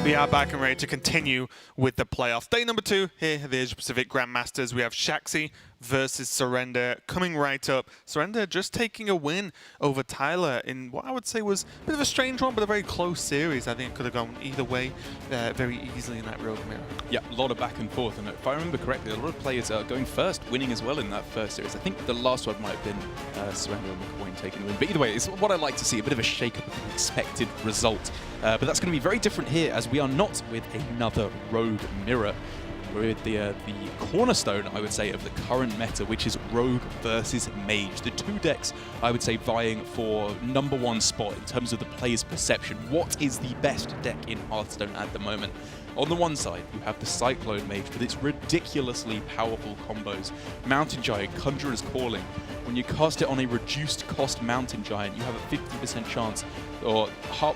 We are back and ready to continue with the playoffs. Day number 2 here at the Asia Pacific Grandmasters. We have Shaxy versus Surrender coming right up. Surrender just taking a win over Tyler in what I would say was a bit of a strange one, but a very close series. I think it could have gone either way very easily in that road mirror. Yeah, a lot of back and forth. And if I remember correctly, a lot of players are going first, winning as well in that first series. I think the last one might have been Surrender and McCoy taking the win. But either way, it's what I like to see, a bit of a shake-up of the expected result. But that's going to be very different here, as we are not with another road mirror. We're with the cornerstone, I would say, of the current meta, which is Rogue versus Mage. The two decks, I would say, vying for #1 spot in terms of the player's perception. What is the best deck in Hearthstone at the moment? On the one side, you have the Cyclone Mage with its ridiculously powerful combos. Mountain Giant, Conjurer's Calling. When you cast it on a reduced cost Mountain Giant, you have a 50% chance, or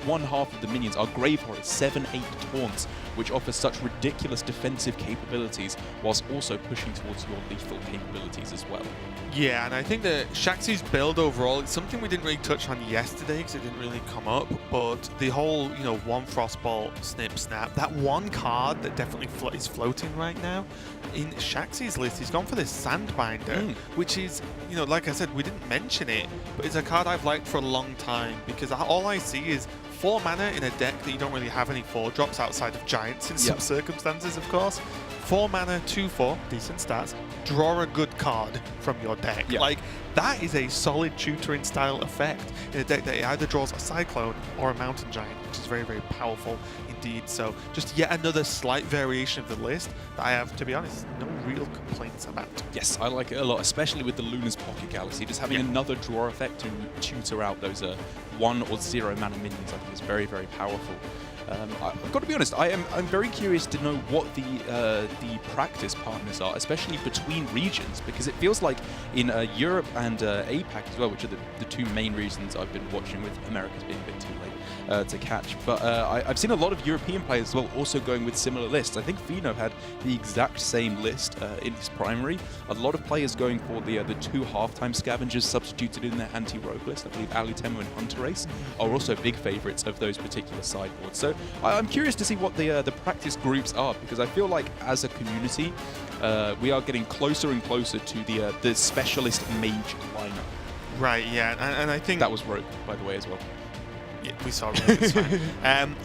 one half of the minions are Grave Horrors, 7/8 taunts, which offers such ridiculous defensive capabilities, whilst also pushing towards your lethal capabilities as well. Yeah, and I think that Shaxy's build overall, it's something we didn't really touch on yesterday because it didn't really come up, but the whole, one Frostbolt, Snip, Snap, that one card that definitely is floating right now, in Shaxy's list, he's gone for this Sandbinder, which is, like I said, we didn't mention it, but it's a card I've liked for a long time because all I see is 4 mana in a deck that you don't really have any 4-drops outside of Giants in some circumstances, of course. 4 mana, 2/4, decent stats, draw a good card from your deck. Like, that is a solid tutoring style effect in a deck that either draws a Cyclone or a Mountain Giant, which is very, very powerful indeed. So just yet another slight variation of the list that I have, to be honest, no real complaints about. Yes, I like it a lot, especially with the Luna's Pocket Galaxy. Just having another draw effect to tutor out those 1 or 0 mana minions, I think is very, very powerful. I've got to be honest, I'm very curious to know what the practice partners are, especially between regions, because it feels like in Europe and APAC as well, which are the two main regions I've been watching, with America's being a bit too late to catch. But I've seen a lot of European players as well also going with similar lists. I think Fino had the exact same list in his primary. A lot of players going for the 2 halftime scavengers substituted in their anti-rogue list. I believe Alitemo and Hunter Race are also big favourites of those particular sideboards. So I'm curious to see what the practice groups are, because I feel like as a community we are getting closer and closer to the specialist mage lineup. Right, yeah, and I think that was Rogue, by the way, as well. Yeah, we saw Rogue, it's fine.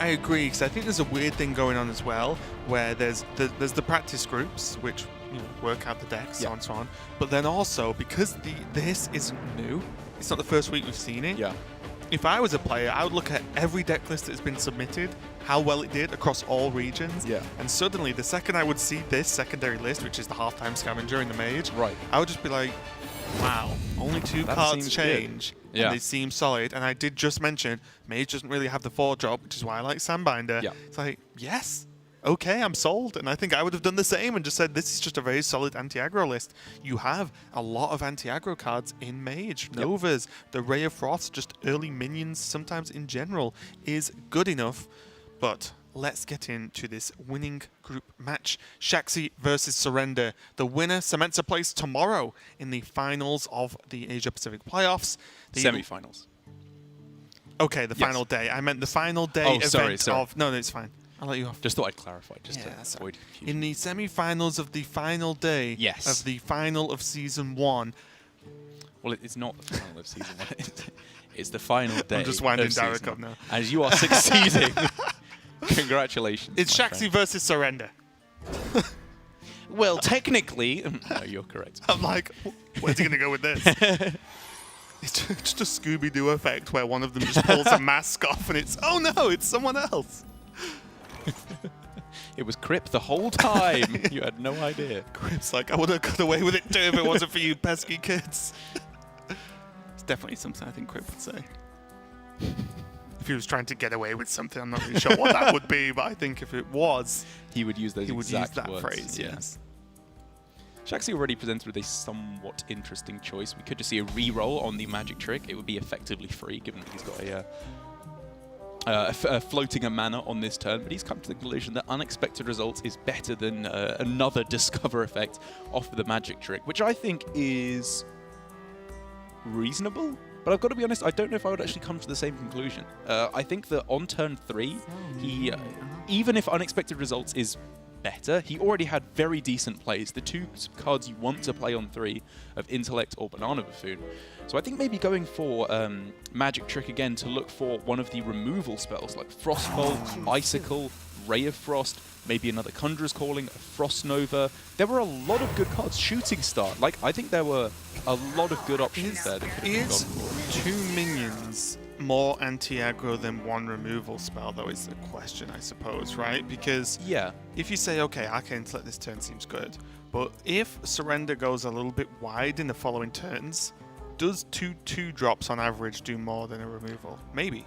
I agree, because I think there's a weird thing going on as well, where there's the practice groups, which work out the decks, so on and so on. But then also, because this isn't new, it's not the first week we've seen it. Yeah. If I was a player, I would look at every deck list that's been submitted, how well it did across all regions, and suddenly the second I would see this secondary list, which is the halftime scavenger and the mage, I would just be like, wow, only 2 cards change, and they seem solid. And I did just mention, mage doesn't really have the 4-drop, which is why I like Sandbinder. It's like, yes, okay, I'm sold. And I think I would have done the same and just said, this is just a very solid anti-aggro list. You have a lot of anti-aggro cards in Mage. Novas, the Ray of Frost, just early minions, sometimes in general, is good enough. But let's get into this winning group match. Shaxy versus Surrender. The winner cements a place tomorrow in the finals of the Asia Pacific playoffs. The semi-finals. Okay, the final day. I meant the final day event of... No, it's fine. I'll let you off. Just thought I'd clarify, just to avoid confusion. In the semi-finals of the final day of the final of Season 1. Well, it's not the final of Season 1. It's the final day. I'm just winding Derek up now. As you are succeeding. Congratulations. It's Shaxy versus Surrender. Well, technically... No, you're correct. I'm like, where's he going to go with this? It's just a Scooby-Doo effect where one of them just pulls a mask off and it's, oh no, it's someone else. It was Crip the whole time. You had no idea. Crip's like, I would have got away with it too if it wasn't for you pesky kids. It's definitely something I think Crip would say. If he was trying to get away with something, I'm not really sure what that would be, but I think if it was, he would use those exact that words. Phrase, yes. Shaxy already presented with a somewhat interesting choice. We could just see a reroll on the magic trick. It would be effectively free, given that he's got floating a mana on this turn, but he's come to the conclusion that unexpected results is better than another discover effect off of the magic trick, which I think is reasonable, But I've got to be honest, I don't know if I would actually come to the same conclusion. I think that on turn 3, he, even if Unexpected Results is better, he already had very decent plays. The 2 cards you want to play on 3 of Intellect or Banana Buffoon. So I think maybe going for Magic Trick again to look for one of the removal spells like Frostbolt, Icicle, Ray of Frost, maybe another Conjurer's Calling, a Frost Nova. There were a lot of good cards. Shooting Star. Like, I think there were a lot of good options there that could have been gone for. 2 minions more anti-aggro than 1 removal spell, though, is the question, I suppose, right? Because if you say, okay, Arcane Intellect this turn seems good, but if Surrender goes a little bit wide in the following turns, does 2 drops on average do more than a removal? Maybe.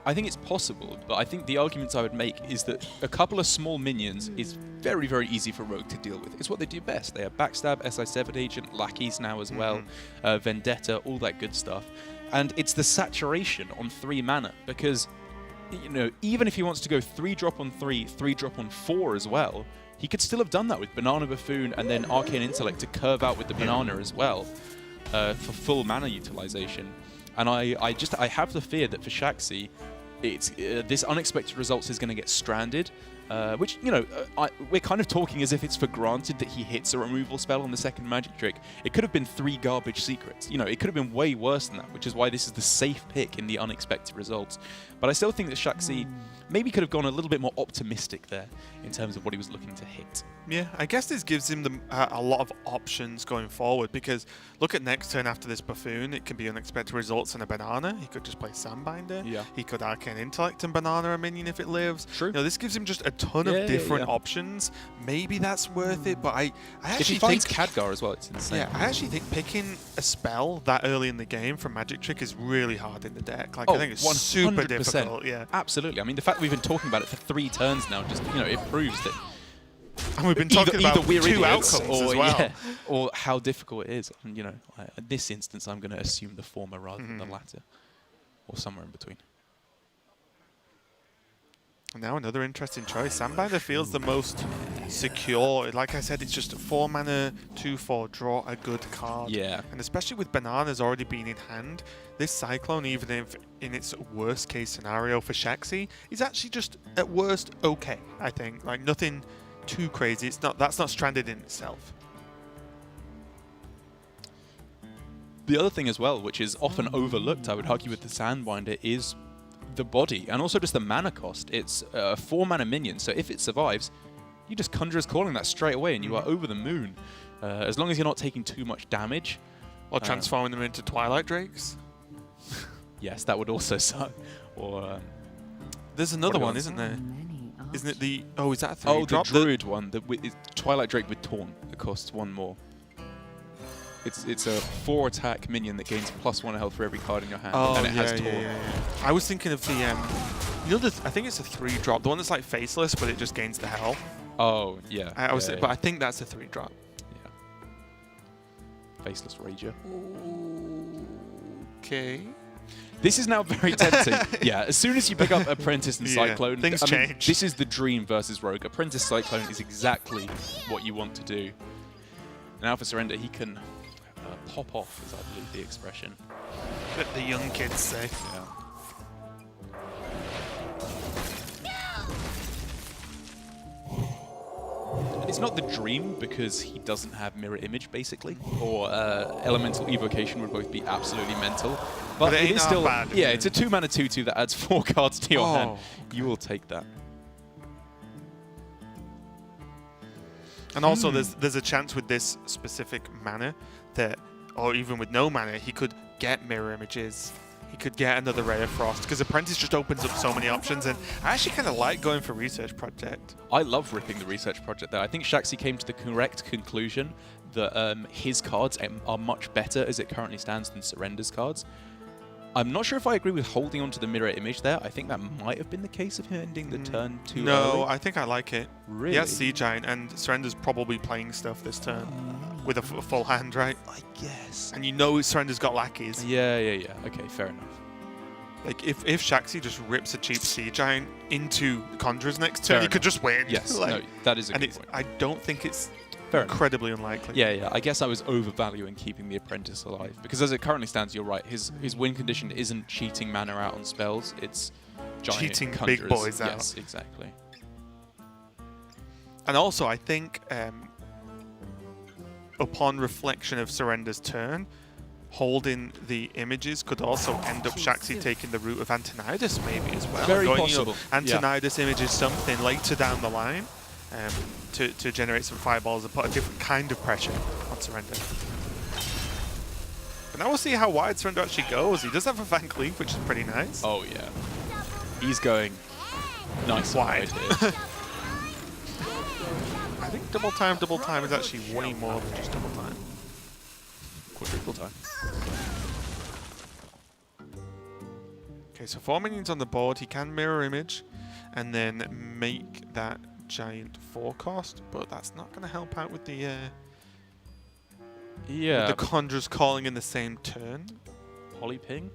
I think it's possible, but I think the arguments I would make is that a couple of small minions is very, very easy for Rogue to deal with. It's what they do best. They have Backstab, SI7 Agent, Lackeys now as well, Vendetta, all that good stuff. And it's the saturation on 3 mana, because, you know, even if he wants to go 3-drop on 3, 3-drop on 4 as well, he could still have done that with Banana Buffoon and then Arcane Intellect to curve out with the Banana as well for full mana utilization. And I have the fear that for Shaxy, it's this Unexpected Results is going to get stranded, which, you know, we're kind of talking as if it's for granted that he hits a removal spell on the second Magic Trick. It could have been 3 Garbage Secrets. You know, it could have been way worse than that, which is why this is the safe pick in the Unexpected Results. But I still think that Shaxy maybe could have gone a little bit more optimistic there in terms of what he was looking to hit. Yeah, I guess this gives him a lot of options going forward, because look at next turn after this Buffoon. It can be Unexpected Results and a Banana. He could just play Sandbinder. Yeah. He could Arcane Intellect and Banana a minion if it lives. True. You know, this gives him just a ton of different options. Maybe that's worth it, but I actually if he finds Khadgar as well, it's insane. Yeah, I actually think picking a spell that early in the game from Magic Trick is really hard in the deck. Like, I think it's 100%. super difficult. Yeah, absolutely. I mean, the fact that we've been talking about it for 3 turns now, just, you know, it proves that. And we've been talking about we're 2 outcomes as well. Or how difficult it is. And, you know, in this instance, I'm going to assume the former rather than the latter, or somewhere in between. And now another interesting choice. Sandbinder feels the most secure. Like I said, it's just 4 mana, 2/4, draw a good card. Yeah. And especially with Bananas already being in hand, this Cyclone, even if in its worst case scenario for Shaxy, is actually just at worst okay, I think. Like, nothing too crazy. That's not stranded in itself. The other thing as well, which is often overlooked, I would argue, with the Sandbinder, is the body, and also just the mana cost. It's a 4 mana minion, so if it survives, you just Conjurer's Calling that straight away and you are over the moon. As long as you're not taking too much damage. Or transforming them into Twilight Drakes. Yes, that would also suck. Or there's another one, isn't there? Isn't it the... Oh, is that a 3-drop? Oh, the Druid one. It's Twilight Drake with Taunt. It costs 1 more. It's a 4 attack minion that gains +1 health for every card in your hand, and it has Taunt. Yeah. I was thinking of the... you know, I think it's a 3-drop. The one that's like faceless, but it just gains the health. Oh, yeah. But I think that's a 3-drop. Yeah. Faceless Rager. Okay. This is now very tempting. Yeah, as soon as you pick up Apprentice and Cyclone, things change. This is the dream versus Rogue. Apprentice Cyclone is exactly what you want to do. Now for Surrender, he can pop off, is I believe the expression. Let the young kids say. Yeah. And it's not the dream because he doesn't have Mirror Image, basically, or Elemental Evocation would both be absolutely mental. But it is still bad. Yeah, it's a 2-mana 2/2 that adds 4 cards to your hand. You will take that. And also, there's a chance with this specific mana that, or even with no mana, he could get Mirror Images. He could get another Ray of Frost, because Apprentice just opens up so many options, and I actually kind of like going for Research Project. I love ripping the Research Project there. I think Shaxy came to the correct conclusion that his cards are much better as it currently stands than Surrender's cards. I'm not sure if I agree with holding on to the Mirror Image there. I think that might have been the case of him ending the turn too early. No, I think I like it. Really? He has Sea Giant, and Surrender's probably playing stuff this turn with a full hand, right? I guess. And you know Surrender's got Lackeys. Yeah. Okay, fair enough. Like, if Shaxy just rips a cheap Sea Giant into Conjurers next turn, he could just win. Yes, like, no, that is a good point. I don't think it's incredibly unlikely. Yeah. I guess I was overvaluing keeping the Apprentice alive. Because as it currently stands, you're right. His win condition isn't cheating mana out on spells. It's giant cheating conjurers. big boys out. Yes, exactly. And also, I think upon reflection of Surrender's turn, holding the images could also end up Shaxy taking the route of Antonidas maybe as well. Very possible. Antonidas images something later down the line to generate some fireballs and put a different kind of pressure on Surrender. But now we'll see how wide Surrender actually goes. He does have a Van Cleave, which is pretty nice. Oh, yeah. He's going nice wide here. I think double time is actually way more than just double time. Quadruple time. Okay, so 4 minions on the board. He can mirror image and then make that giant 4 cost, but that's not going to help out with the with the Conjurers calling in the same turn. Polyping?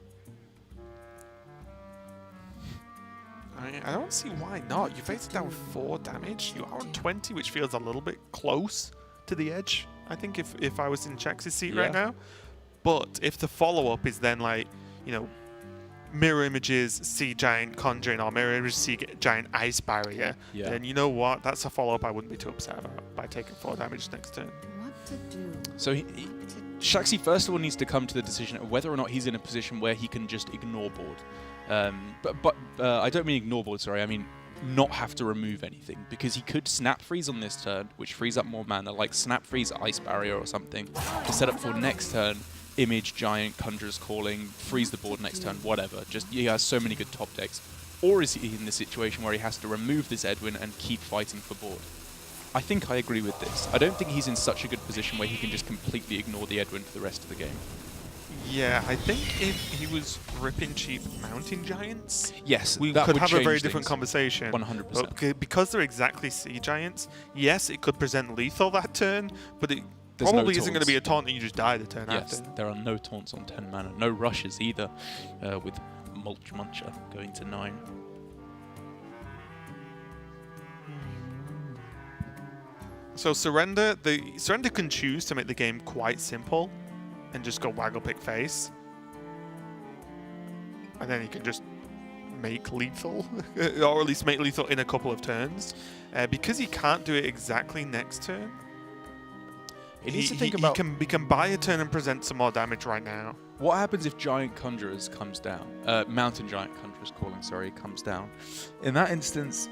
I don't see why not. You face it down with 4 damage. You are on 20, which feels a little bit close to the edge, I think, if I was in Shaxy's seat right now. But if the follow-up is then like, you know, mirror images, see giant conjuring, or mirror images, see giant ice barrier, then you know what? That's a follow-up I wouldn't be too upset about by taking 4 damage next turn. What to do? So Shaxy first of all needs to come to the decision of whether or not he's in a position where he can just ignore board. But I don't mean ignore board, sorry, I mean not have to remove anything, because he could Snap Freeze on this turn, which frees up more mana, like Snap Freeze Ice Barrier or something, to set up for next turn, Image, Giant, Conjurer's Calling, freeze the board next turn, whatever. Just he has so many good top decks. Or is he in the situation where he has to remove this Edwin and keep fighting for board? I think I agree with this. I don't think he's in such a good position where he can just completely ignore the Edwin for the rest of the game. Yeah, I think if he was ripping cheap Mountain Giants, yes, we could have a very different conversation. 100%. But because they're exactly Sea Giants, yes, it could present lethal that turn, but it There's probably no isn't going to be a taunt and you just die the turn yes, after. There are no taunts on 10 mana. No rushes either, with Mulch Muncher going to 9. So Surrender can choose to make the game quite simple and just go Waggle Pick Face. And then he can just make lethal, or at least make lethal in a couple of turns. Because he can't do it exactly next turn, he can buy a turn and present some more damage right now. What happens if Giant Conjurers comes down? Mountain Giant Conjurers Calling, sorry, comes down. In that instance,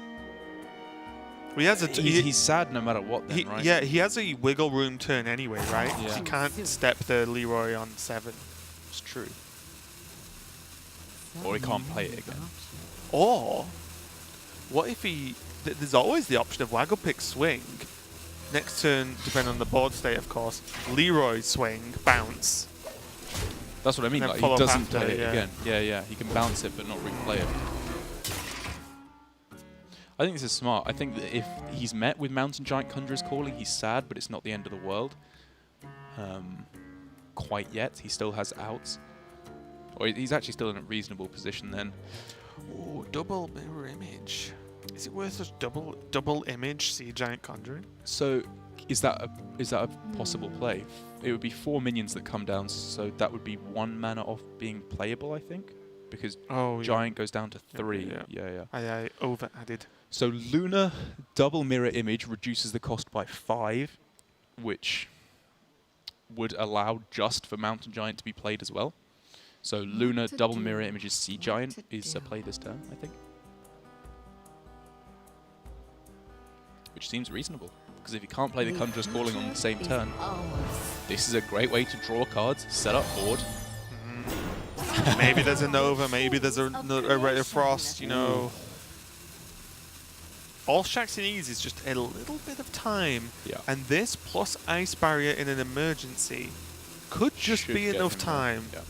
well, he's sad no matter what then, right? Yeah, he has a wiggle room turn anyway, right? Yeah. He can't step the Leroy on 7. It's true. Or he can't play it again. Or, what if he... There's always the option of Waggle Pick Swing. Next turn, depending on the board state, of course, Leroy Swing, bounce. That's what I mean, like he doesn't play it again. Yeah, he can bounce it but not replay it. I think this is smart. I think that if he's met with Mountain Giant Conjurers Calling, he's sad, but it's not the end of the world. Quite yet. He still has outs. Or he's actually still in a reasonable position then. Ooh, double mirror image. Is it worth a double image Sea Giant Conjuring? So is that a possible play? It would be 4 minions that come down, so that would be 1 mana off being playable, I think. Because Giant goes down to 3. Yeah. I over-added. So Luna double mirror image reduces the cost by 5, which would allow just for Mountain Giant to be played as well. So Luna double mirror images Sea Giant is a play this turn, I think. Which seems reasonable, because if you can't play the Conjurer's Calling on the same turn, this is a great way to draw cards, set up board. Maybe there's a Nova, maybe there's a Ray of Frost, you know. All Shaxy needs is just a little bit of time. Yeah. And this plus Ice Barrier in an emergency could just be enough time. Yeah.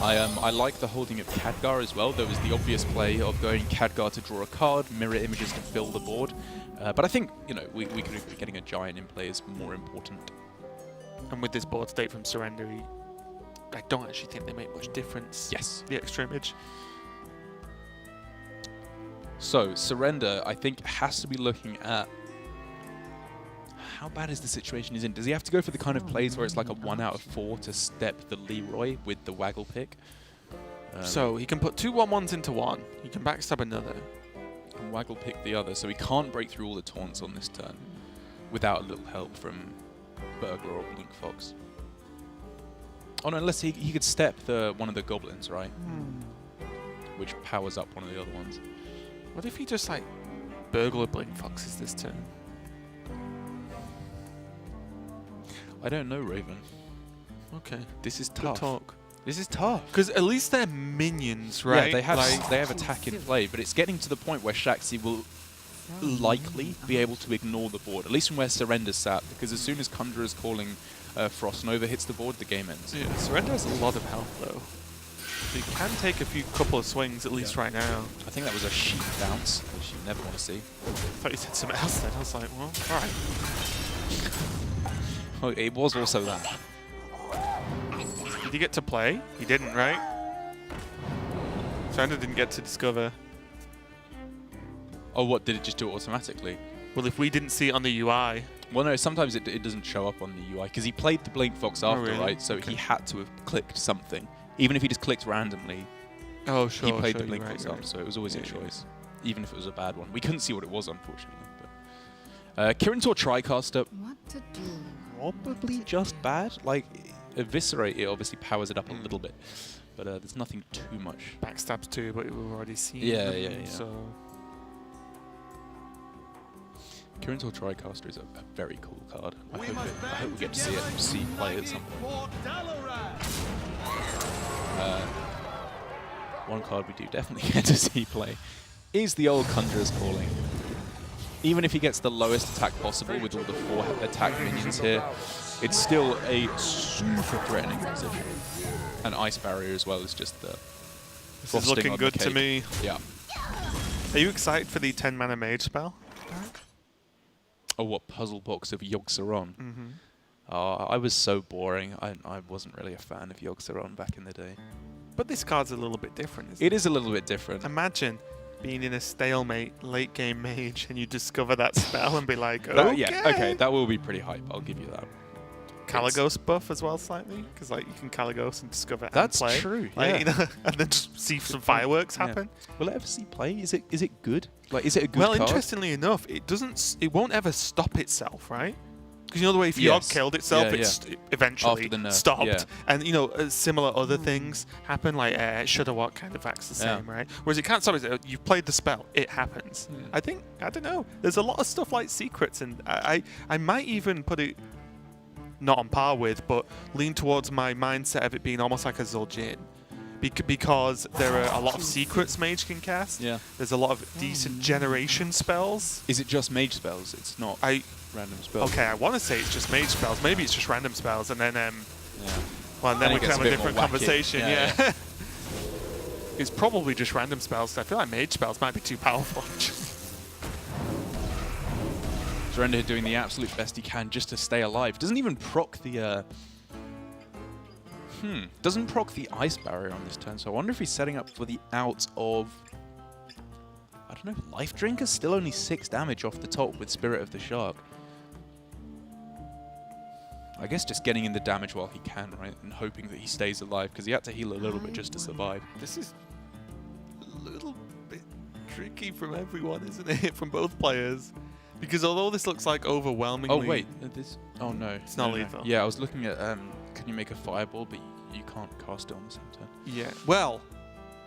I like the holding of Khadgar as well. There was the obvious play of going Khadgar to draw a card, mirror images to fill the board. But I think, you know, we could be getting a Giant in play is more important. And with this board state from Surrender, I don't actually think they make much difference. Yes. The extra image. So Surrender, I think, has to be looking at how bad is the situation he's in? Does he have to go for the kind of plays where it's like a 1 out of 4 to step the Leroy with the waggle pick? So he can put 2 1/1s into one. He can backstab another. And waggle pick the other, so he can't break through all the taunts on this turn without a little help from Burglar or Blink Fox. Oh no, unless he could step one of the goblins, right? Which powers up one of the other ones. What if he just like Burglar Blink Foxes this turn? I don't know, Raven. Okay. This is Good tough. talk. This is tough. Because at least they're minions, right? Yeah, they have attack in play, but it's getting to the point where Shaxy will likely be able to ignore the board, at least from where Surrender's sat, because as soon as Conjurer's Calling Frost Nova hits the board, the game ends. Yeah, Surrender has a lot of health though. So he can take a couple of swings at least right now. I think that was a sheep bounce, which you never want to see. I thought you said something else then. I was like, well, alright. Oh, it was also that. Did he get to play? He didn't, right? Surrender didn't get to discover. Oh, what? Did it just do it automatically? Well, if we didn't see it on the UI. Well, no, sometimes it doesn't show up on the UI, because he played the Blink Fox after, really? right? So he had to have clicked something. Even if he just clicked randomly, Oh, sure. he played the you're Blink right, Fox you're up, right. so it was always a choice, even if it was a bad one. We couldn't see what it was, unfortunately. But Kirintor Tricaster, What to do? probably just bad. Like, Eviscerate, it obviously powers it up a little bit, but there's nothing too much. Backstabs too, but we've already seen Yeah, them, yeah. So Kirintor Tricaster is a very cool card. I hope we get to see play at some point. One card we do definitely get to see play is the old Conjurer's Calling. Even if he gets the lowest attack possible with all the 4 attack minions here, it's still a super threatening position. And Ice Barrier as well is just the this is looking good to me. Yeah. Are you excited for the 10 mana mage spell? Oh, what Puzzle Box of Yogg-Saron? I was so boring. I wasn't really a fan of Yogg-Saron back in the day. But this card's a little bit different, isn't it? It is a little bit different. Imagine being in a stalemate late game mage and you discover that spell and be like, okay. Yeah, okay, that will be pretty hype. I'll give you that. Caligos buff as well slightly, because like you can Caligos and discover That's and play. true. Like, Yeah. you know, and then just see some fireworks happen. Will it ever see play? Is it good? Like, is it a good Well, card? interestingly enough, it won't ever stop itself, right? Because you know the way if Yogg killed itself, it eventually stopped. Yeah. And you know, similar other things happen, like Shudderwock kind of acts the same, right? Whereas it can't stop it. You've played the spell, it happens. I don't know. There's a lot of stuff like secrets, and I might even put it not on par with, but lean towards my mindset of it being almost like a Zul'jin. Because there are a lot of secrets mage can cast. Yeah. There's a lot of decent generation spells. Is it just mage spells? It's not random spells. Okay, I want to say it's just mage spells. Maybe it's just random spells, and then well, and then And we it can gets have a a bit different more wacky. conversation. Yeah, Yeah. It's probably just random spells. I feel like mage spells might be too powerful. Surrender doing the absolute best he can just to stay alive. Doesn't even proc the doesn't proc the Ice Barrier on this turn, so I wonder if he's setting up for the out of, I don't know, Life Drinker? Still only 6 damage off the top with Spirit of the Shark. I guess just getting in the damage while he can, right? And hoping that he stays alive, because he had to heal a little bit just to survive. This is a little bit tricky from everyone, isn't it? From both players. Because although this looks like overwhelmingly... Oh, wait. Oh, no. It's not lethal. Yeah, I was looking at, can you make a fireball, but you can't cast it on the same turn. Yeah. Well,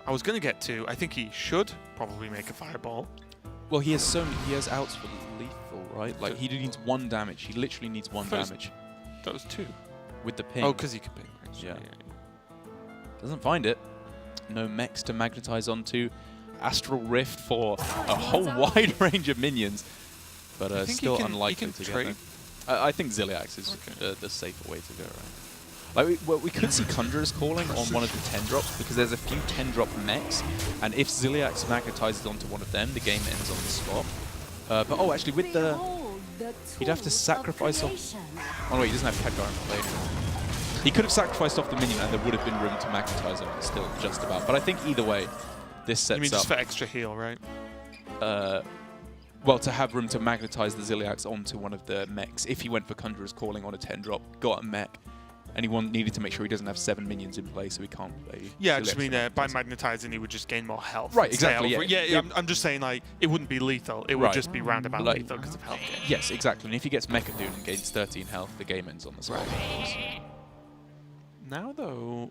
I was going to get to, I think he should probably make a fireball. Well, he has outs for lethal, right? Like, he needs 1 damage. He literally needs 1 damage. That was 2. With the ping. Oh, because he can ping. Right? Yeah. Doesn't find it. No mechs to magnetize onto. Astral Rift for a whole wide range of minions. But still unlikely to get there. I think Ziliax is the safer way to go, right? Like we could see Conjurer's Calling on one of the 10 drops, because there's a few 10 drop mechs, and if Ziliax magnetizes onto one of them, the game ends on the spot. But oh, actually, with the... He'd have to sacrifice off... Oh, no, he doesn't have Khadgar in play. He could have sacrificed off the minion, and there would have been room to magnetize on it still, just about. But I think either way, this sets up... You mean just for extra heal, right? Well, to have room to magnetize the Ziliax onto one of the mechs. If he went for Conjurer's Calling on a 10-drop, got a mech, and he needed to make sure he doesn't have 7 minions in play, so he can't play. Yeah, I just mean by magnetizing, he would just gain more health. Right, exactly. Yeah, I'm just saying, like, it wouldn't be lethal. It would just be roundabout lethal because of health gain. Yes, exactly. And if he gets Mecha Dune and gains 13 health, the game ends on the spot. Now, though,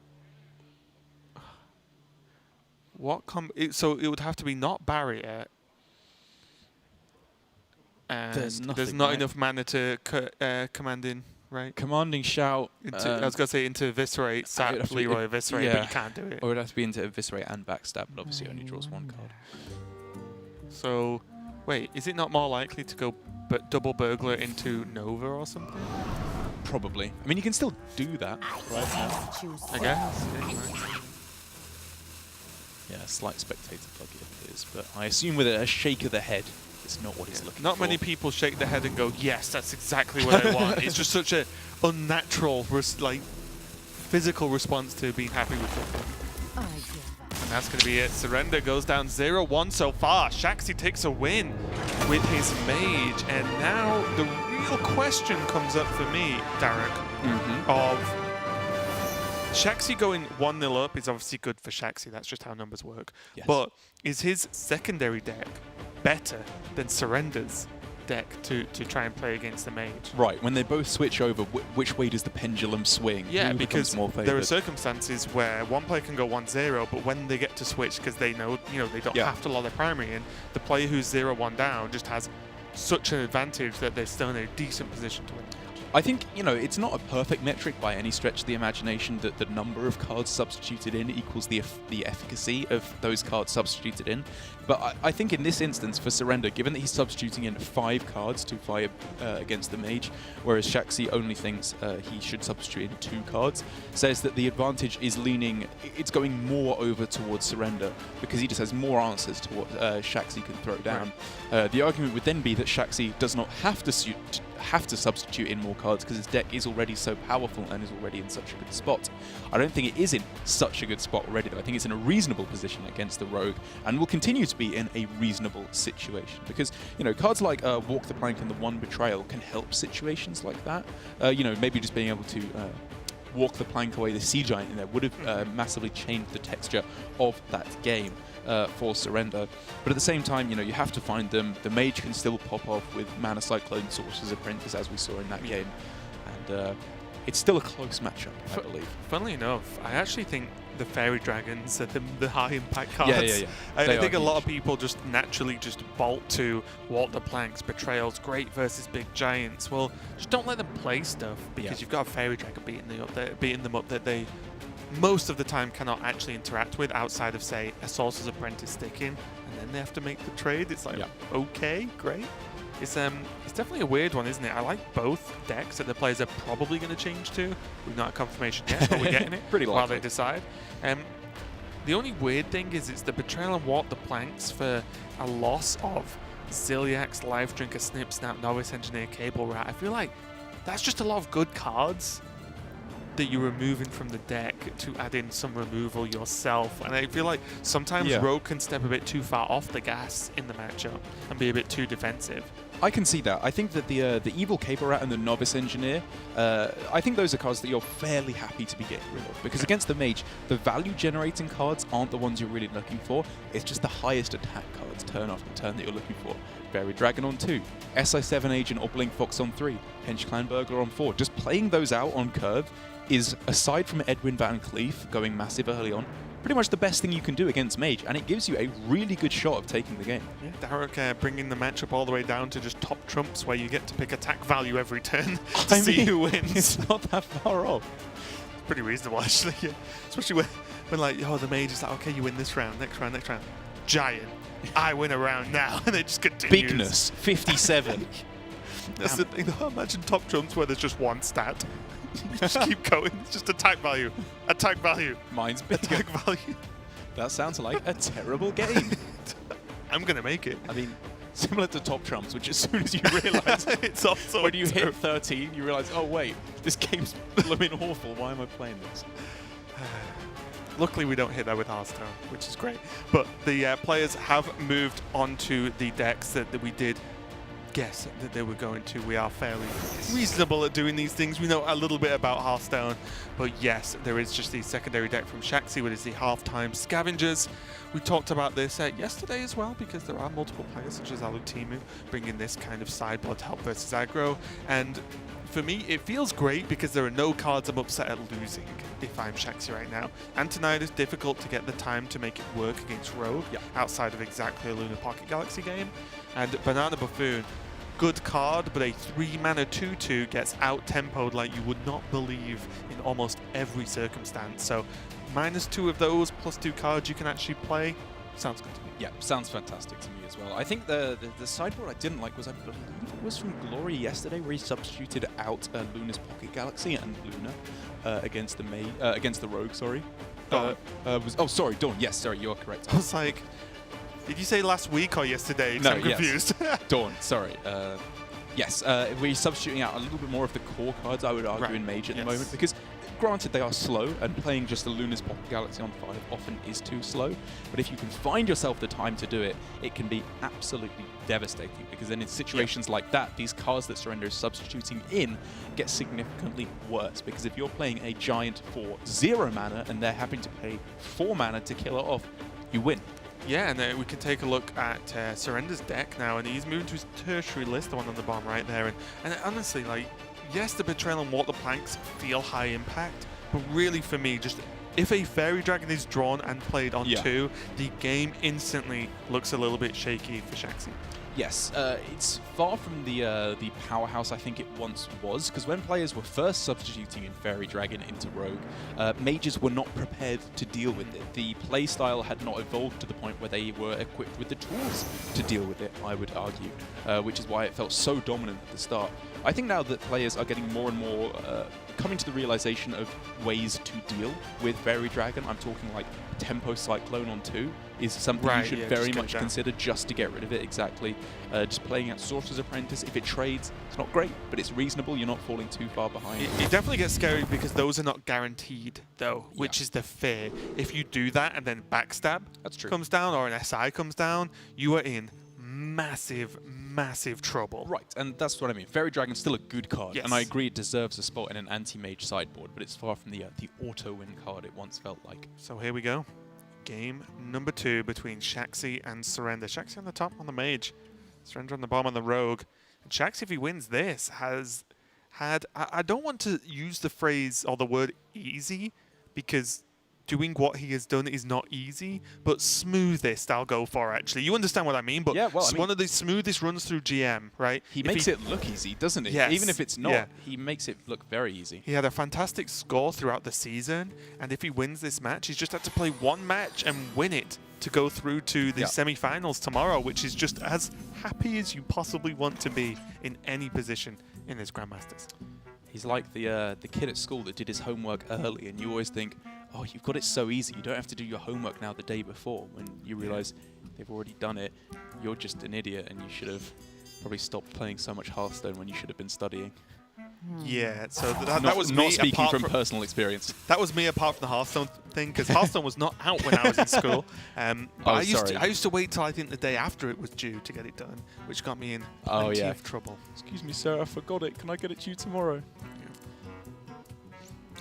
so it would have to be not Barrier. And there's not enough mana to command in, right? Commanding Shout. I was going to say into Eviscerate, Sap, Leroy, Eviscerate, but you can't do it. Or it would have to be into Eviscerate and Backstab, but obviously only draws 1 card. So, wait, is it not more likely to go double Burglar into Nova or something? Probably. I mean, you can still do that right now. I guess. Yeah, slight spectator plug it is, but I assume with a shake of the head, it's not what he's looking for. Not many people shake their head and go, yes, that's exactly what I want. It's just such a unnatural, physical response to being happy with it. And that's going to be it. Surrender goes down 0-1 so far. Shaxy takes a win with his Mage. And now the real question comes up for me, Derek, of Shaxy going 1-0 up is obviously good for Shaxy. That's just how numbers work. Yes. But is his secondary deck better than Surrender's deck to try and play against the Mage? Right, when they both switch over, which way does the pendulum swing? Yeah, because there are circumstances where one player can go 1-0, but when they get to switch, because they know they don't have to lock their primary in, the player who's 0-1 down just has such an advantage that they're still in a decent position to win. I think, it's not a perfect metric by any stretch of the imagination that the number of cards substituted in equals the efficacy of those cards substituted in. But I think in this instance, for Surrender, given that he's substituting in 5 cards to fire against the Mage, whereas Shaxy only thinks he should substitute in 2 cards, says that the advantage is it's going more over towards Surrender, because he just has more answers to what Shaxy can throw down. Right. The argument would then be that Shaxy does not have to substitute in more cards because his deck is already so powerful and is already in such a good spot. I don't think it is in such a good spot already, though. I think it's in a reasonable position against the Rogue and will continue to be in a reasonable situation because, cards like Walk the Plank and the One Betrayal can help situations like that. Maybe just being able to walk the plank away, the Sea Giant in there would have massively changed the texture of that game. For Surrender, but at the same time, you have to find them. The Mage can still pop off with Mana Cyclone, Sorcerer's Apprentice, as we saw in that game, and it's still a close matchup, I believe. Funnily enough, I actually think the Fairy Dragons are the high impact cards. Yeah. I think a lot of people just naturally bolt to Walk the Planks, Betrayals, great versus big giants. Well, just don't let them play stuff because you've got a Fairy Dragon beating them up that they most of the time cannot actually interact with outside of, say, a Sorcerer's Apprentice sticking, and then they have to make the trade. It's like, okay, great. It's definitely a weird one, isn't it? I like both decks that the players are probably going to change to. We've not had confirmation yet, but we're getting it pretty while they decide. The only weird thing is it's the Betrayal and Walk the Planks for a loss of Ziliax, Life Drinker, Snip Snap, Novice Engineer, Cable Rat. I feel like that's just a lot of good cards that you're removing from the deck to add in some removal yourself. And I feel like sometimes Rogue can step a bit too far off the gas in the matchup and be a bit too defensive. I can see that. I think that the Evil Caper Rat and the Novice Engineer, I think those are cards that you're fairly happy to be getting rid of. Because against the Mage, the value-generating cards aren't the ones you're really looking for. It's just the highest attack cards, turn after turn, that you're looking for. Fairy Dragon on 2, SI7 Agent or Blink Fox on 3, Hench Clan Burglar on 4. Just playing those out on curve is, aside from Edwin Van Cleef going massive early on, pretty much the best thing you can do against Mage, and it gives you a really good shot of taking the game. Yeah, Derek bringing the matchup all the way down to just top trumps where you get to pick attack value every turn to see who wins. It's not that far off. It's pretty reasonable, actually. Yeah. Especially when the Mage is like, okay, you win this round, next round. Giant, I win a round now, and it just continues. Bigness, 57. That's the thing. Imagine top trumps where there's just one stat. Just keep going. It's just attack value. Attack value. Mine's bigger. Attack value. That sounds like a terrible game. I'm going to make it. I mean, similar to Top Trumps, which as soon as you realise it's also when you hit 13, you realise, oh wait, this game's blooming awful. Why am I playing this? Luckily, we don't hit that with Hearthstone, which is great. But the players have moved on to the decks that we did guess that they were going to. We are fairly reasonable at doing these things. We know a little bit about Hearthstone, but yes, there is just the secondary deck from Shaxy, which is the halftime scavengers. We talked about this yesterday as well, because there are multiple players such as Alutimu bringing this kind of sideboard to help versus aggro, and for me, it feels great because there are no cards I'm upset at losing if I'm Shaxy right now. Antonight is difficult to get the time to make it work against Rogue, outside of exactly a Lunar Pocket Galaxy game. And Banana Buffoon, good card, but a 3-mana 2/2 gets out-tempoed like you would not believe in almost every circumstance. So -2 of those, plus 2 cards you can actually play. Sounds good to me. Yeah, sounds fantastic to me as well. I think the sideboard I didn't like was, I believe it was from Glory yesterday, where he substituted out Luna's Pocket Galaxy and Luna against the Rogue. Sorry. Dawn. Sorry, Dawn. Yes, sorry, you're correct. I was like, did you say last week or yesterday? No, I'm confused. Yes. Dawn. Sorry. Yes, we're substituting out a little bit more of the core cards, I would argue, in Mage at the moment, because granted they are slow, and playing just the Luna's Pocket Galaxy on 5 often is too slow, but if you can find yourself the time to do it, it can be absolutely devastating, because then in situations like that, these cards that Surrender is substituting in get significantly worse, because if you're playing a giant for 0 mana and they're having to pay 4 mana to kill it off, you win. Yeah, and we can take a look at Surrender's deck now, and he's moving to his tertiary list, the one on the bottom right there. And honestly, like, yes, the Betrayal and Walk the Planks feel high impact, but really for me, just if a Fairy Dragon is drawn and played on 2, the game instantly looks a little bit shaky for Shaxy. Yes, it's far from the powerhouse I think it once was, because when players were first substituting in Fairy Dragon into Rogue, mages were not prepared to deal with it. The playstyle had not evolved to the point where they were equipped with the tools to deal with it, I would argue, which is why it felt so dominant at the start. I think now that players are getting more and more coming to the realization of ways to deal with Fairy Dragon. I'm talking like Tempo Cyclone on 2 is something you should very much consider just to get rid of it, exactly. Just playing at Sorcerer's Apprentice, if it trades, it's not great, but it's reasonable, you're not falling too far behind. It definitely gets scary because those are not guaranteed, though, which is the fear. If you do that and then Backstab comes down or an SI comes down, you are in massive, massive trouble. Right, and that's what I mean. Fairy Dragon's still a good card, and I agree it deserves a spot in an anti-mage sideboard, but it's far from the auto-win card it once felt like. So here we go. Game number 2 between Shaxy and Surrender. Shaxy on the top on the Mage, Surrender on the bottom on the Rogue. And Shaxy, if he wins this, has had... I don't want to use the phrase or the word easy, because doing what he has done is not easy, but smoothest I'll go for, actually. You understand what I mean, but it's one of the smoothest runs through GM, right? He makes it look easy, doesn't he? Yes. Even if it's not, he makes it look very easy. He had a fantastic score throughout the season, and if he wins this match, he's just had to play one match and win it to go through to the semi-finals tomorrow, which is just as happy as you possibly want to be in any position in this Grandmasters. He's like the kid at school that did his homework early, and you always think, oh, you've got it so easy. You don't have to do your homework now the day before. When you realize they've already done it, you're just an idiot, and you should have probably stopped playing so much Hearthstone when you should have been studying. Yeah, so that was not me speaking from personal experience. That was me apart from the Hearthstone thing, because Hearthstone was not out when I was in school. But I used to wait till I think the day after it was due to get it done, which got me in plenty of trouble. Excuse me, sir, I forgot it. Can I get it to you tomorrow?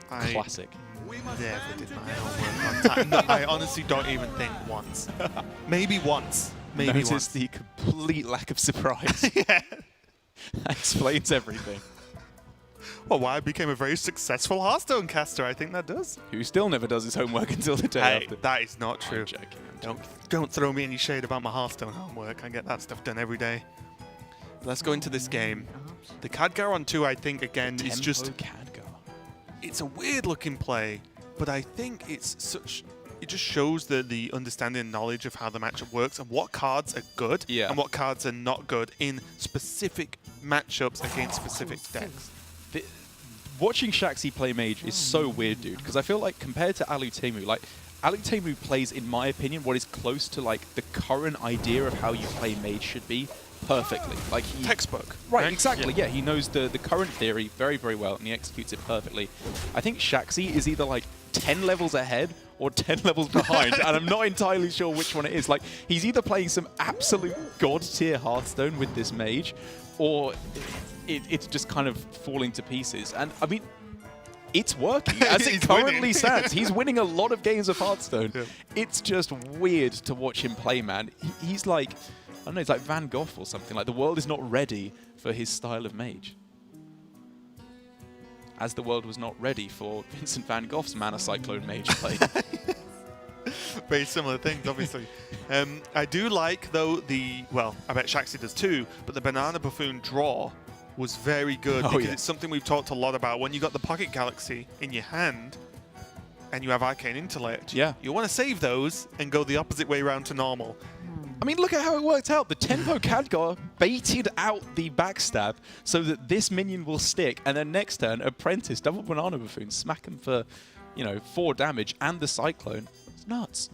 Classic. Never did my homework on time. No, I honestly don't even think once. Maybe once. Maybe Notice once. the complete lack of surprise. That explains everything. Well, why I became a very successful Hearthstone caster, I think that does. Who still never does his homework until the day after. That is not true. I'm joking. Don't throw me any shade about my Hearthstone homework. I get that stuff done every day. Let's go into this game. The Khadgar on 2, I think, again, is just... Khadgar. It's a weird-looking play, but I think it's such... It just shows the understanding and knowledge of how the matchup works and what cards are good and what cards are not good in specific matchups against specific decks. Watching Shaxy play Mage is so weird, dude, because I feel like compared to Alutemu, like Alutemu plays, in my opinion, what is close to like the current idea of how you play Mage should be perfectly. Like textbook. Right, exactly. Yeah, he knows the current theory very, very well, and he executes it perfectly. I think Shaxy is either like 10 levels ahead or 10 levels behind, and I'm not entirely sure which one it is. Like, he's either playing some absolute god-tier Hearthstone with this mage, or it's just kind of falling to pieces. And, I mean, it's working as it currently stands. He's winning a lot of games of Hearthstone. Yeah. It's just weird to watch him play, man. He's like, I don't know, it's like Van Gogh or something. Like, the world is not ready for his style of mage. As the world was not ready for Vincent van Gogh's Mana Cyclone mage play. Very similar things, obviously. I do like, though, well, I bet Shaxy does too, but the Banana Buffoon draw was very good because it's something we've talked a lot about. When you got the Pocket Galaxy in your hand and you have Arcane Intellect, you want to save those and go the opposite way around to normal. I mean, look at how it worked out. The Tempo Khadgar baited out the backstab so that this minion will stick, and then next turn, Apprentice, double Banana Buffoon, smack him for, 4 damage, and the Cyclone. It's nuts.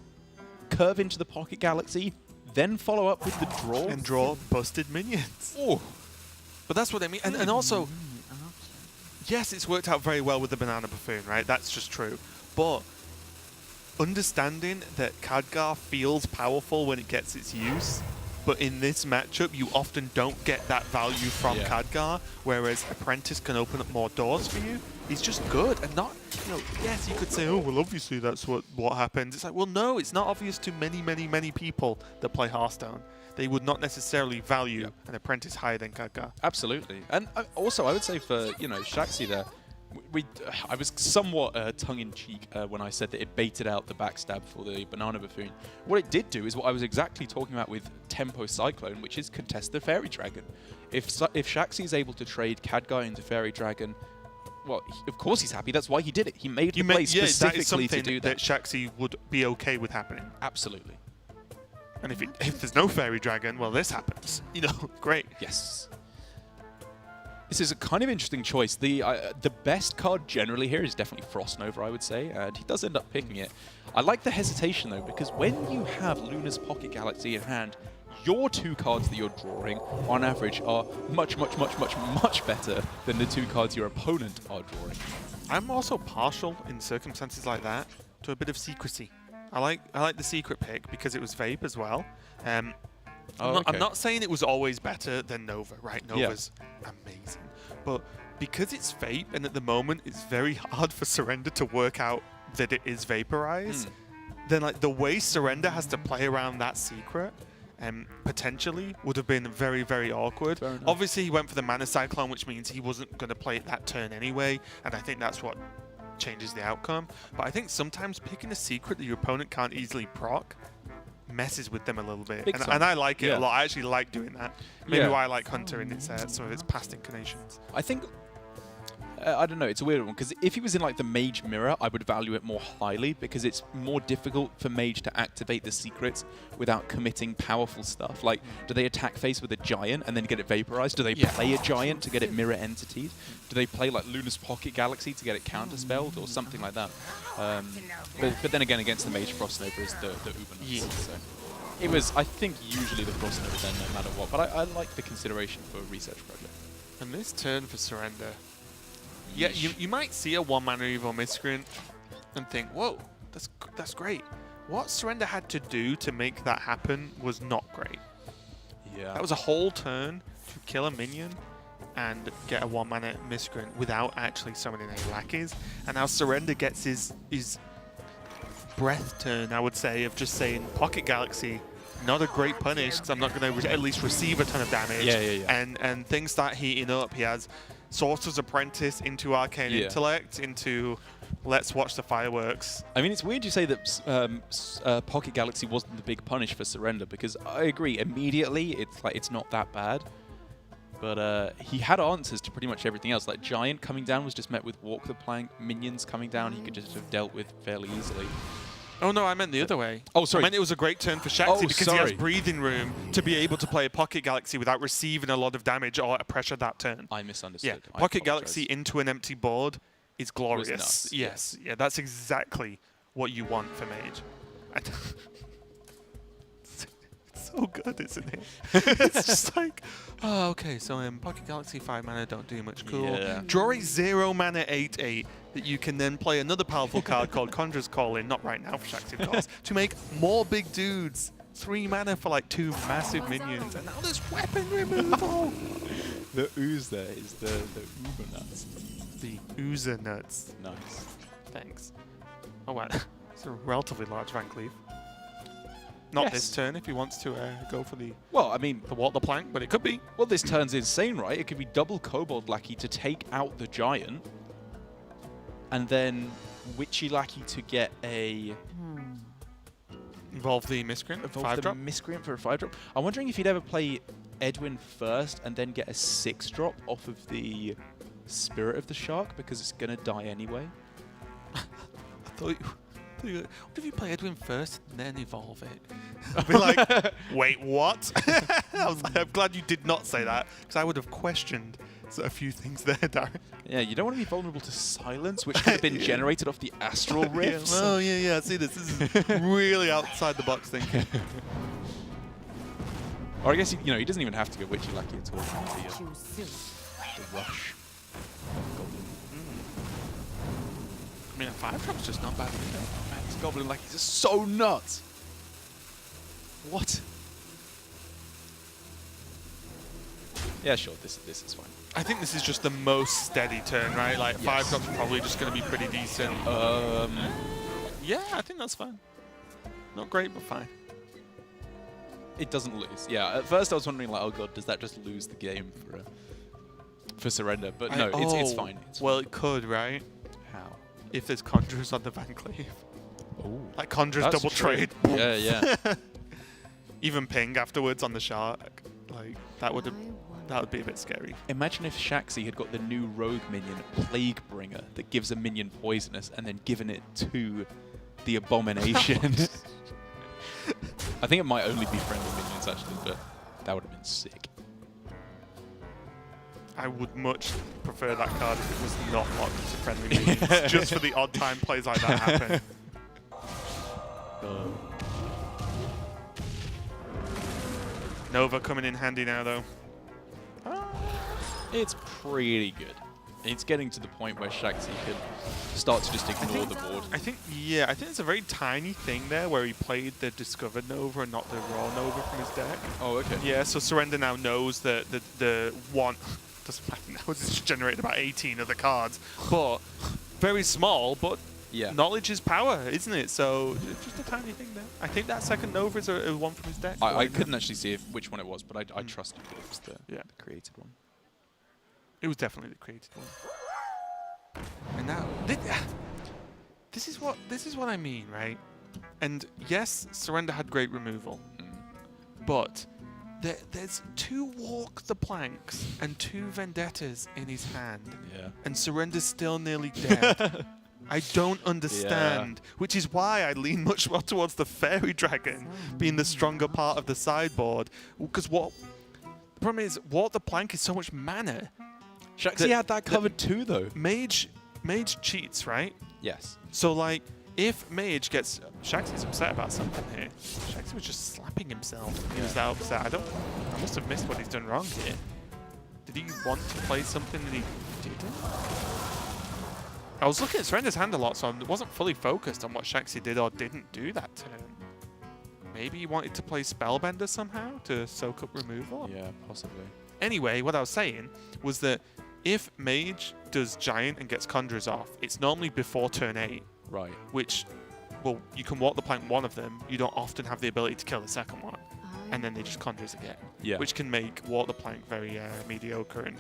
Curve into the Pocket Galaxy, then follow up with the draw. And draw busted minions. Oh. But that's what I mean. And also, yes, it's worked out very well with the Banana Buffoon, right? That's just true. But understanding that Khadgar feels powerful when it gets its use, but in this matchup, you often don't get that value from Khadgar, whereas Apprentice can open up more doors for you. He's just good, and not, yes, you could say, oh, well, obviously that's what happens. It's like, well, no, it's not obvious to many, many, many people that play Hearthstone. They would not necessarily value an Apprentice higher than Khadgar. Absolutely. And also, I would say for, Shaxy there, I was somewhat tongue-in-cheek when I said that it baited out the backstab for the Banana Buffoon. What it did do is what I was exactly talking about with Tempo Cyclone, which is contest the Fairy Dragon. If Shaxy is able to trade Khadgar into Fairy Dragon, well, of course he's happy. That's why he did it. He made the play specifically to do that. That Shaxy would be okay with happening. Absolutely. And if there's no Fairy Dragon, well, this happens. Great. Yes. This is a kind of interesting choice. The best card generally here is definitely Frost Nova, I would say, and he does end up picking it. I like the hesitation, though, because when you have Luna's Pocket Galaxy in hand, your 2 cards that you're drawing, on average, are much, much, much, much, much better than the 2 cards your opponent are drawing. I'm also partial, in circumstances like that, to a bit of secrecy. I like the secret pick because it was Vape as well. I'm not saying it was always better than Nova, right? Nova's amazing. But because it's Vape, and at the moment it's very hard for Surrender to work out that it is Vaporize, then like the way Surrender has to play around that secret potentially would have been very, very awkward. Obviously, he went for the Mana Cyclone, which means he wasn't going to play it that turn anyway, and I think that's what changes the outcome. But I think sometimes picking a secret that your opponent can't easily proc messes with them a little bit, and I like it a lot. I actually like doing that. Maybe why I like Hunter in its some of its past incarnations. I think I don't know, it's a weird one, because if he was in like the Mage Mirror, I would value it more highly, because it's more difficult for Mage to activate the secrets without committing powerful stuff. Like, do they attack face with a Giant and then get it vaporized? Do they play a Giant to get it mirror entities? Do they play like Luna's Pocket Galaxy to get it counterspelled or something like that? But then again, against the Mage, Frost Nova is the uber nuts. So it was, I think, usually the Frost Nova then, no matter what. But I like the consideration for a research project. And this turn for Surrender, yeah, you might see a 1-mana Evil Miscreant and think, whoa, that's great. What Surrender had to do to make that happen was not great. Yeah. That was a whole turn to kill a minion and get a 1-mana Miscreant without actually summoning any lackeys. And now Surrender gets his breath turn, I would say, of just saying, Pocket Galaxy, not a great punish, because I'm not going to at least receive a ton of damage. And things start heating up. He has Sorcerer's Apprentice into Arcane Intellect, into let's watch the fireworks. I mean, it's weird you say that Pocket Galaxy wasn't the big punish for Surrender, because I agree, immediately it's not that bad. But he had answers to pretty much everything else. Like Giant coming down was just met with Walk the Plank. Minions coming down he could just have dealt with fairly easily. Oh no, I meant the other way. Oh, sorry. I meant it was a great turn for Shaxy because he has breathing room to be able to play a Pocket Galaxy without receiving a lot of damage or pressure that turn. I misunderstood. Yeah, Pocket Galaxy into an empty board is glorious. Yes, yeah, that's exactly what you want for Mage. It's so good, isn't it? It's just like, oh, okay, so Pocket Galaxy 5 mana don't do much. Cool. Yeah. Draw a 0 mana 8/8 that you can then play another powerful card called Conjurer's Call in, not right now for Shaxy, of course, to make more big dudes. 3 mana for like 2 massive minions, and now there's weapon removal. The ooze there is the uber nuts. The Oozer Nuts. Nice. Thanks. Oh wow, it's a relatively large Van Cleef. Not this turn if he wants to go for the walk the plank, but it could be. Well, this turn's insane, right? It could be double Kobold Lackey to take out the Giant, and then Witchy Lackey to get a... Involve the Miscreant, 5-drop. Miscreant for a 5-drop. I'm wondering if he'd ever play Edwin first and then get a 6-drop off of the Spirit of the Shark, because it's going to die anyway. I thought what if you play Edwin first and then evolve it? I'd be like, wait, what? I'm glad you did not say that, because I would have questioned a few things there, Darren. Yeah, you don't want to be vulnerable to silence, which could have been generated off the Astral Rift. Oh, yeah, see, this is really outside the box thinking. Or I guess, he doesn't even have to go Witchy Lackey at all. The Rush. I mean, a 5-drop's just not bad either. Man, these Goblin Lackeys are so nuts. What? Yeah, sure, this is fine. I think this is just the most steady turn, right? Like, 5-drop's probably just going to be pretty decent. Yeah, I think that's fine. Not great, but fine. It doesn't lose. Yeah, at first I was wondering, like, oh god, does that just lose the game for surrender? But no, it's fine. Well, it could, right? How? If there's Conjurers on the Van Cleef. Oh. Like Conjurers double trade. Yeah. Even ping afterwards on the Shark. Like, that would be a bit scary. Imagine if Shaxy had got the new rogue minion, Plague Bringer, that gives a minion poisonous and then given it to the Abomination. I think it might only be friendly minions, actually, but that would have been sick. I would much prefer that card if it was not locked to friendly minions, just for the odd time plays like that happen. Nova coming in handy now, though. It's pretty good. It's getting to the point where Shaxy can start to just ignore the board. I think it's a very tiny thing there where he played the Discovered Nova and not the Raw Nova from his deck. Oh, okay. Yeah, so Surrender now knows that the one doesn't matter now. It's just generated about 18 of the cards, but very small. But knowledge is power, isn't it? So just a tiny thing there. I think that second Nova is a one from his deck. I couldn't actually see which one it was, but I trusted that it was the created one. It was definitely the created one. And now this is what I mean, right? And yes, Surrender had great removal, but there's 2 Walk the Planks and 2 Vendettas in his hand, and Surrender's still nearly dead. I don't understand, which is why I lean much more towards the Fairy Dragon being the stronger part of the sideboard, because the problem is Walk the Plank is so much mana. Shaxy had that covered too, though. Mage cheats, right? Yes. So, like, if Mage gets... Shaxy's upset about something here. Shaxy was just slapping himself. He was that upset. I must have missed what he's done wrong here. Did he want to play something that he didn't? I was looking at Surrender's hand a lot, so I wasn't fully focused on what Shaxy did or didn't do that turn. Maybe he wanted to play Spellbender somehow to soak up removal? Yeah, possibly. Anyway, what I was saying was that if Mage does Giant and gets Conjurers off, it's normally before turn 8. Right. Which, well, you can Walk the Plank one of them. You don't often have the ability to kill the second one. And then they just Conjurers again. Yeah. Which can make Walk the Plank very mediocre. And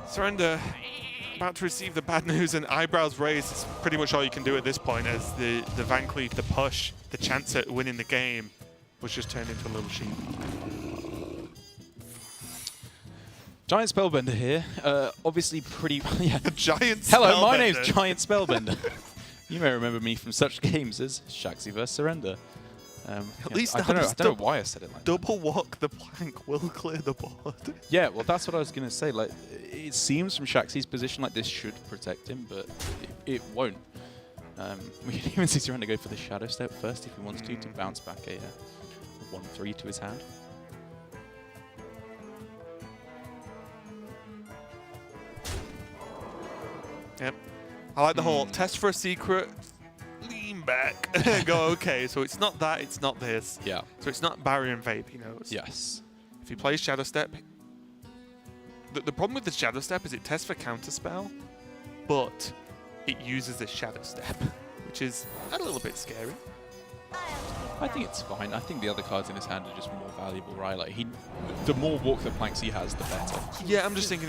Surrender, about to receive the bad news, and eyebrows raised. It's pretty much all you can do at this point, as the Van Cleef, the push, the chance at winning the game was just turned into a little sheep. Giant Spellbender here. Obviously pretty... Giant Spellbender. Hello, my name's Giant Spellbender. You may remember me from such games as Shaxy vs. Surrender. At least I don't know why I said it like double Walk the Plank will clear the board. Yeah, well, that's what I was going to say. Like, it seems from Shaxy's position like this should protect him, but it won't. We can even see Surrender go for the Shadow Step first if he wants to bounce back a 1-3 to his hand. Yep. I like the whole test for a secret, lean back, go, okay, so it's not that, it's not this. Yeah. So it's not barrier and vape, he knows. Yes. If he plays Shadow Step, the problem with the Shadow Step is it tests for counterspell, but it uses the Shadow Step, which is a little bit scary. I think it's fine. I think the other cards in his hand are just more valuable, right? Like the more walk the planks he has, the better. Yeah, I'm just thinking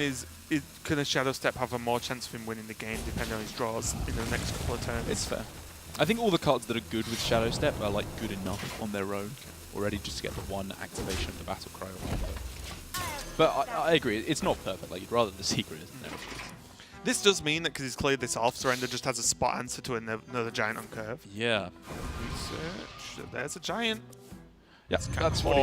can a Shadow Step have a more chance of him winning the game depending on his draws in the next couple of turns? It's fair. I think all the cards that are good with Shadow Step are like good enough on their own already just to get the one activation of the Battle Cry. But I agree, it's not perfect. Like you'd rather the secret isn't there. This does mean that because he's cleared this off, Surrender just has a spot answer to another giant on curve. Yeah. Research. There's a giant. Yeah, that's what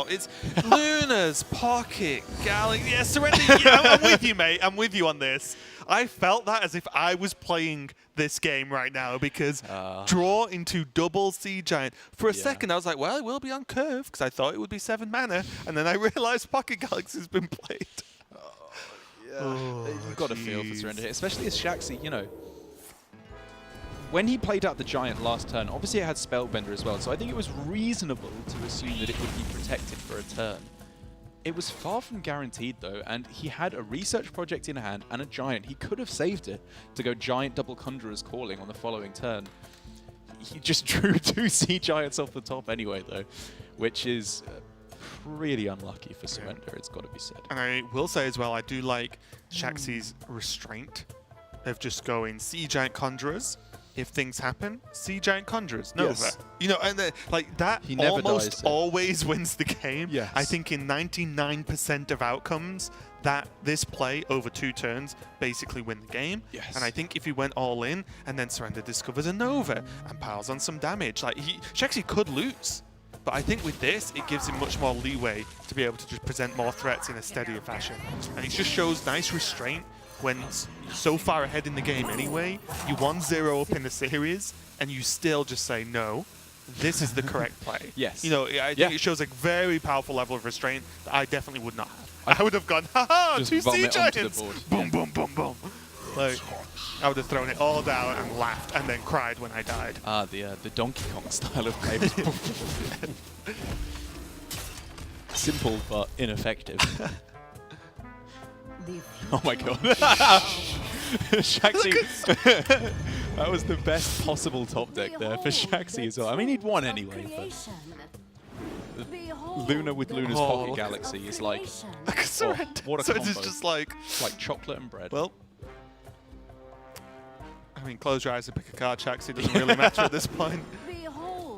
it's Luna's Pocket Galaxy. Yeah, Surrender. Yeah, I'm with you, mate. I'm with you on this. I felt that as if I was playing this game right now because draw into double Sea Giant. For a second, I was like, well, it will be on curve because I thought it would be 7 mana. And then I realized Pocket Galaxy has been played. You've got to feel for Surrender here, especially as Shaxy, you know. When he played out the Giant last turn, obviously it had Spellbender as well, so I think it was reasonable to assume that it would be protected for a turn. It was far from guaranteed though, and he had a research project in hand and a Giant. He could have saved it to go Giant double Conjurer's Calling on the following turn. He just drew 2 Sea Giants off the top anyway though, which is really unlucky for Surrender, it's got to be said. And I will say as well, I do like Shaxy's restraint of just going Sea Giant Conjurers. If things happen, Sea Giant Conjurers, Nova. Yes. You know, and like that he never almost dies, always wins the game. Yes. I think in 99% of outcomes, that this play over 2 turns basically win the game. Yes. And I think if he went all in and then Surrender discovers a Nova and piles on some damage, like Shaxy could lose. But I think with this, it gives him much more leeway to be able to just present more threats in a steadier fashion. And it just shows nice restraint when so far ahead in the game anyway, you 1-0 up in the series, and you still just say, no, this is the correct play. Yes. You know, I think it shows a very powerful level of restraint that I definitely would not have. I would have gone, haha, 2 Sea Giants! Boom, boom, boom, boom. Like, I would have thrown it all down and laughed and then cried when I died. The Donkey Kong style of play was simple but ineffective. Oh my god. Shaxy. That was the best possible top deck there for Shaxy as well. I mean, he'd won anyway, but Luna with Luna's Pocket Galaxy is like, what a combo. It's just like chocolate and bread. Well, I mean, close your eyes and pick a card, Shaxy. It doesn't really matter at this point.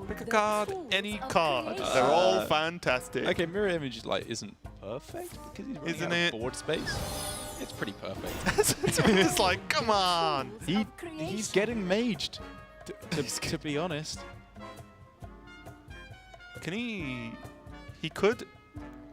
Pick a card, any card. They're all fantastic. Okay, Mirror Image isn't perfect because he's running out of board space. It's pretty perfect. It's like, come on. He's getting maged, to be honest. Can he? He could.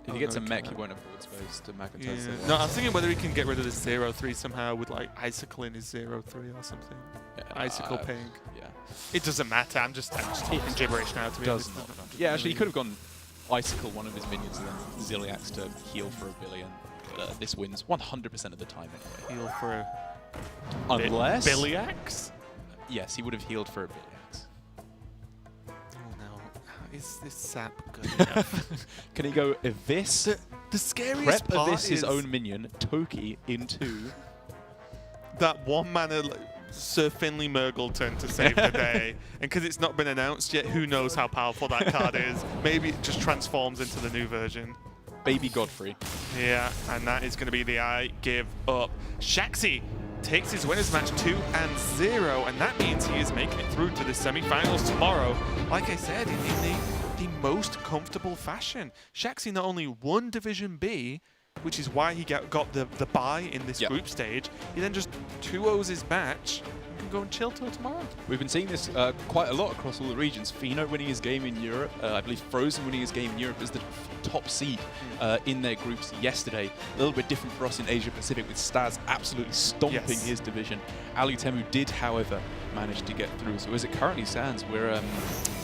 If he gets a mech, he won't have board space to mech yeah. No, I was thinking whether he can get rid of this 0-3 somehow with like Icicle in his 0-3 or something. Yeah, Icicle ping. Yeah. It doesn't matter. I'm just talking gibberish now to be honest. Yeah, actually, he could have gone Icicle one of his minions and then Ziliax to heal for 1 billion. But this wins 100% of the time anyway. Heal for unless Biliax? Yes, he would have healed for a Biliax. Oh no. Is this sap good enough? Can he go Abyss? The scariest Prep part Abyss is his own minion, Toki into that 1 mana Sir Finley Murgle turn to save the day. And because it's not been announced yet, who knows how powerful that card is. Maybe it just transforms into the new version. Baby Godfrey. Yeah, and that is going to be the I give up. Shaxy takes his winners match 2-0, and that means he is making it through to the semi-finals tomorrow. Like I said, in the most comfortable fashion. Shaxy not only won Division B, which is why he got the bye in this group stage, he then just 2-0s his match and can go and chill till tomorrow. We've been seeing this quite a lot across all the regions. Fino winning his game in Europe, I believe Frozen winning his game in Europe as the top seed in their groups yesterday. A little bit different for us in Asia Pacific with Staz absolutely stomping his division. Alutemu did, however, manage to get through. So as it currently stands, we're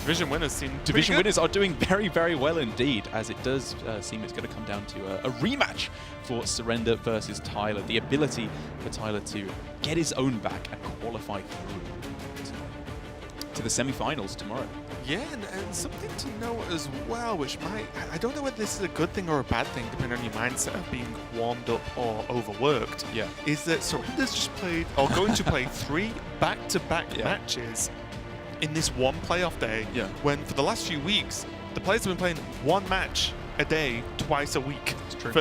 Division winners seem Division winners are doing very, very well indeed, as it does seem it's going to come down to a rematch for Surrender versus Tyler. The ability for Tyler to get his own back and qualify through to the semi-finals tomorrow. Yeah, and something to note as well, which might, I don't know whether this is a good thing or a bad thing, depending on your mindset of being warmed up or overworked, is that Surrender's just played, or going to play 3 back-to-back matches in this one playoff day, when for the last few weeks, the players have been playing 1 match a day, twice a week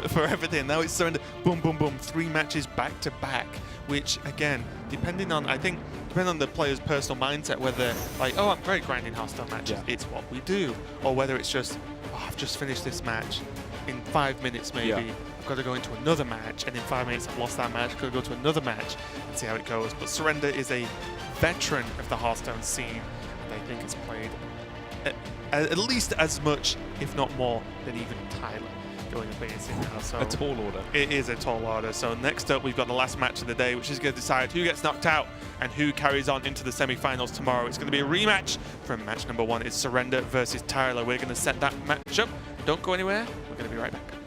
for everything. Now it's Surrender, boom, boom, boom, 3 matches back-to-back, which, again, depending on the player's personal mindset, whether like, oh, I'm great grinding Hearthstone matches, it's what we do, or whether it's just, oh, I've just finished this match, in 5 minutes maybe, I've got to go into another match, and in 5 minutes I've lost that match, I've got to go to another match and see how it goes. But Surrender is a veteran of the Hearthstone scene, and I think has played at least as much, if not more, than even Tyler going up against him now. So a tall order. It is a tall order. So next up, we've got the last match of the day, which is going to decide who gets knocked out and who carries on into the semi-finals tomorrow. It's going to be a rematch from match number 1. It's Surrender versus Tyler. We're going to set that match up. Don't go anywhere. We're going to be right back.